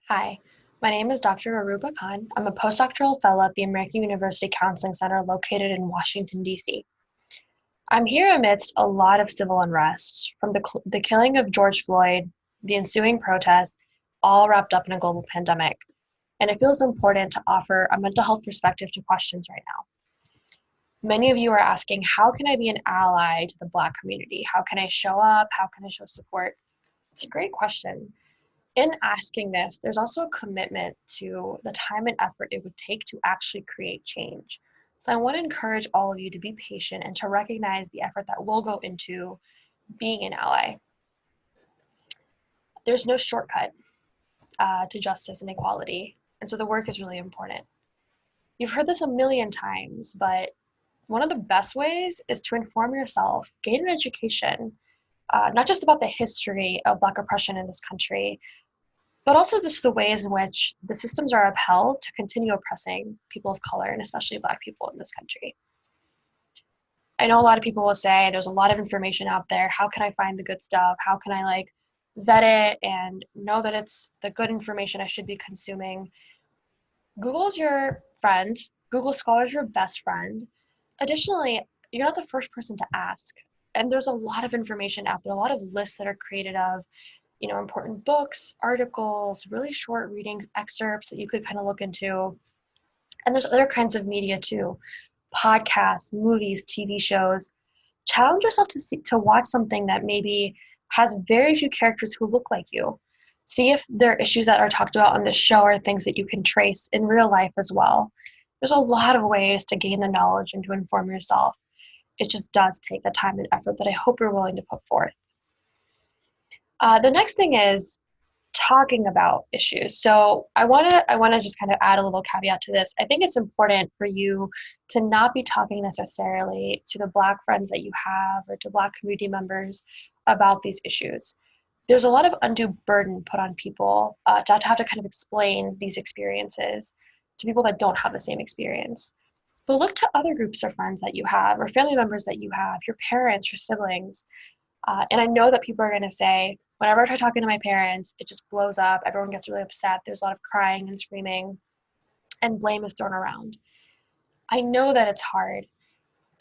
Hi, my name is Dr. Arubah Khan. I'm a postdoctoral fellow at the American University Counseling Center located in Washington, D.C. I'm here amidst a lot of civil unrest, from the killing of George Floyd, the ensuing protests, all wrapped up in a global pandemic. And it feels important to offer a mental health perspective to questions right now. Many of you are asking, how can I be an ally to the Black community? How can I show up? How can I show support? It's a great question. In asking this, there's also a commitment to the time and effort it would take to actually create change. So I want to encourage all of you to be patient and to recognize the effort that will go into being an ally. There's no shortcut to justice and equality, and so the work is really important. You've heard this a million times, but one of the best ways is to inform yourself, gain an education, not just about the history of Black oppression in this country, but also just the ways in which the systems are upheld to continue oppressing people of color and especially Black people in this country. I know a lot of people will say there's a lot of information out there. How can I find the good stuff? How can I vet it and know that it's the good information I should be consuming? Google is your friend. Google Scholar is your best friend. Additionally, you're not the first person to ask. And there's a lot of information out there, a lot of lists that are created of important books, articles, really short readings, excerpts that you could kind of look into. And there's other kinds of media too, podcasts, movies, TV shows. Challenge yourself to watch something that maybe has very few characters who look like you. See if there are issues that are talked about on the show or things that you can trace in real life as well. There's a lot of ways to gain the knowledge and to inform yourself. It just does take the time and effort that I hope you're willing to put forth. The next thing is talking about issues. So I wanna just kind of add a little caveat to this. I think it's important for you to not be talking necessarily to the Black friends that you have or to Black community members about these issues. There's a lot of undue burden put on people to have to kind of explain these experiences to people that don't have the same experience. But look to other groups of friends that you have or family members that you have, your parents, your siblings. And I know that people are going to say, whenever I try talking to my parents, it just blows up. Everyone gets really upset. There's a lot of crying and screaming, and blame is thrown around. I know that it's hard,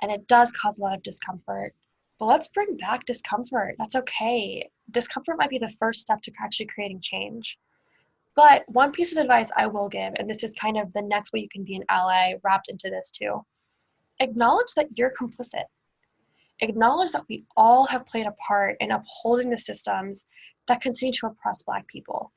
and it does cause a lot of discomfort. But let's bring back discomfort. That's okay. Discomfort might be the first step to actually creating change. But one piece of advice I will give, and this is kind of the next way you can be an ally wrapped into this too, acknowledge that you're complicit. Acknowledge that we all have played a part in upholding the systems that continue to oppress Black people.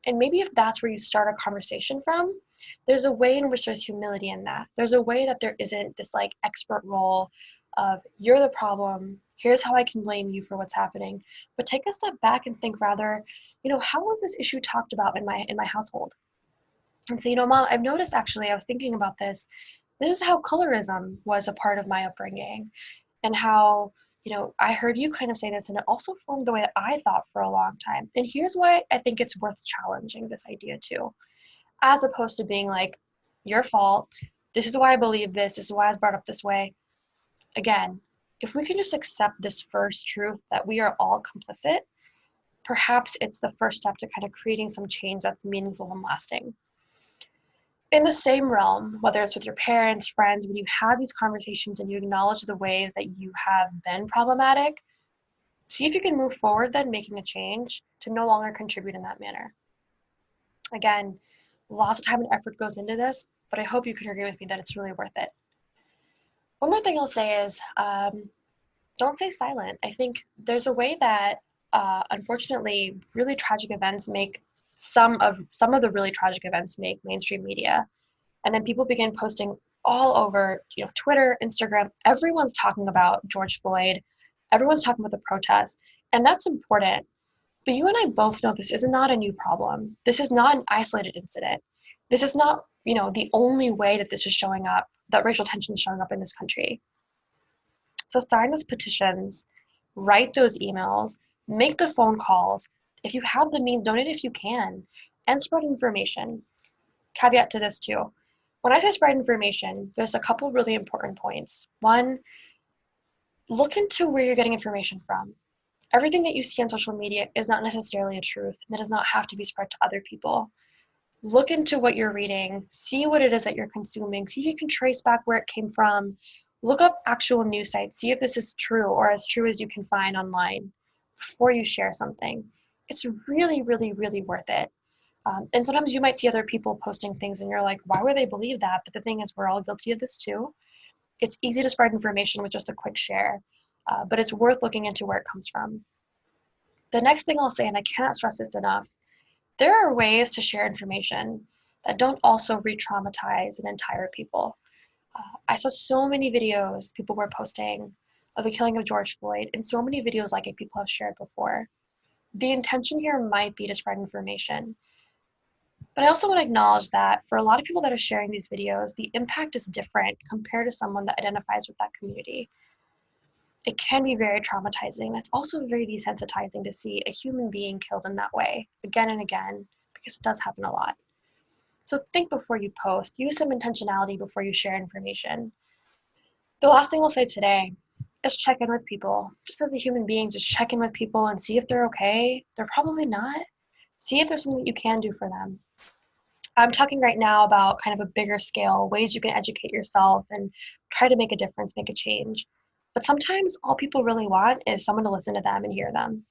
And maybe if that's where you start a conversation from, there's a way in which there's humility in that. There's a way that there isn't this expert role of you're the problem, here's how I can blame you for what's happening. But take a step back and think rather, how was this issue talked about in my household? And say, Mom, I've noticed actually, I was thinking about this. This is how colorism was a part of my upbringing and how I heard you kind of say this, and it also formed the way that I thought for a long time. And here's why I think it's worth challenging this idea too, as opposed to being like, your fault, this is why I believe this is why I was brought up this way. Again, if we can just accept this first truth that we are all complicit, perhaps it's the first step to kind of creating some change that's meaningful and lasting. In the same realm, whether it's with your parents, friends, when you have these conversations and you acknowledge the ways that you have been problematic, see if you can move forward then making a change to no longer contribute in that manner. Again, lots of time and effort goes into this, but I hope you can agree with me that it's really worth it. One more thing I'll say is don't stay silent. I think there's a way that unfortunately really tragic events make some of the really tragic events make mainstream media, and then people begin posting all over Twitter, Instagram. Everyone's talking about George Floyd, everyone's talking about the protests, and that's important. But you and I both know this is not a new problem. This is not an isolated incident. This is not the only way that this is showing up, that racial tension is showing up in this country. So sign those petitions, write those emails, make the phone calls. If you have the means, donate if you can, and spread information. Caveat to this too. When I say spread information, there's a couple really important points. One, look into where you're getting information from. Everything that you see on social media is not necessarily a truth, and it does not have to be spread to other people. Look into what you're reading, see what it is that you're consuming, see if you can trace back where it came from. Look up actual news sites, see if this is true or as true as you can find online before you share something. It's really, really, really worth it. And sometimes you might see other people posting things and you're like, why would they believe that? But the thing is, we're all guilty of this too. It's easy to spread information with just a quick share, but it's worth looking into where it comes from. The next thing I'll say, and I cannot stress this enough, there are ways to share information that don't also re-traumatize an entire people. I saw so many videos people were posting of the killing of George Floyd, and so many videos like it people have shared before. The intention here might be to spread information, but I also want to acknowledge that for a lot of people that are sharing these videos, the impact is different compared to someone that identifies with that community. It can be very traumatizing. It's also very desensitizing to see a human being killed in that way again and again, because it does happen a lot. So think before you post, use some intentionality before you share information. The last thing I'll say today is check in with people. Just as a human being, just check in with people and see if they're okay. They're probably not. See if there's something that you can do for them. I'm talking right now about kind of a bigger scale, ways you can educate yourself and try to make a difference, make a change. But sometimes all people really want is someone to listen to them and hear them.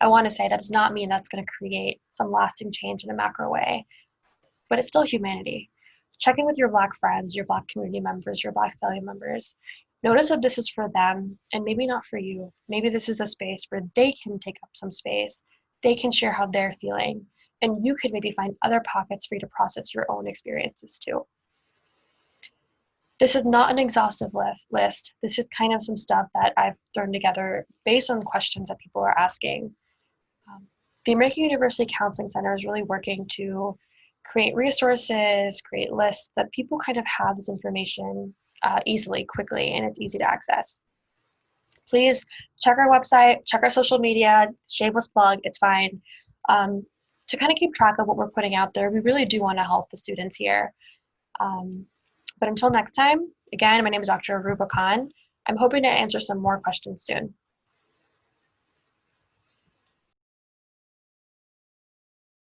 I want to say that does not mean that's going to create some lasting change in a macro way, but it's still humanity. Check in with your Black friends, your Black community members, your Black family members. Notice that this is for them and maybe not for you. Maybe this is a space where they can take up some space. They can share how they're feeling. And you could maybe find other pockets for you to process your own experiences too. This is not an exhaustive list. This is kind of some stuff that I've thrown together based on questions that people are asking. The American University Counseling Center is really working to create resources, create lists that people kind of have this information easily, quickly, and it's easy to access. Please check our website, check our social media, shameless plug, it's fine. To kind of keep track of what we're putting out there, we really do want to help the students here. But until next time, again, my name is Dr. Arubah Khan. I'm hoping to answer some more questions soon.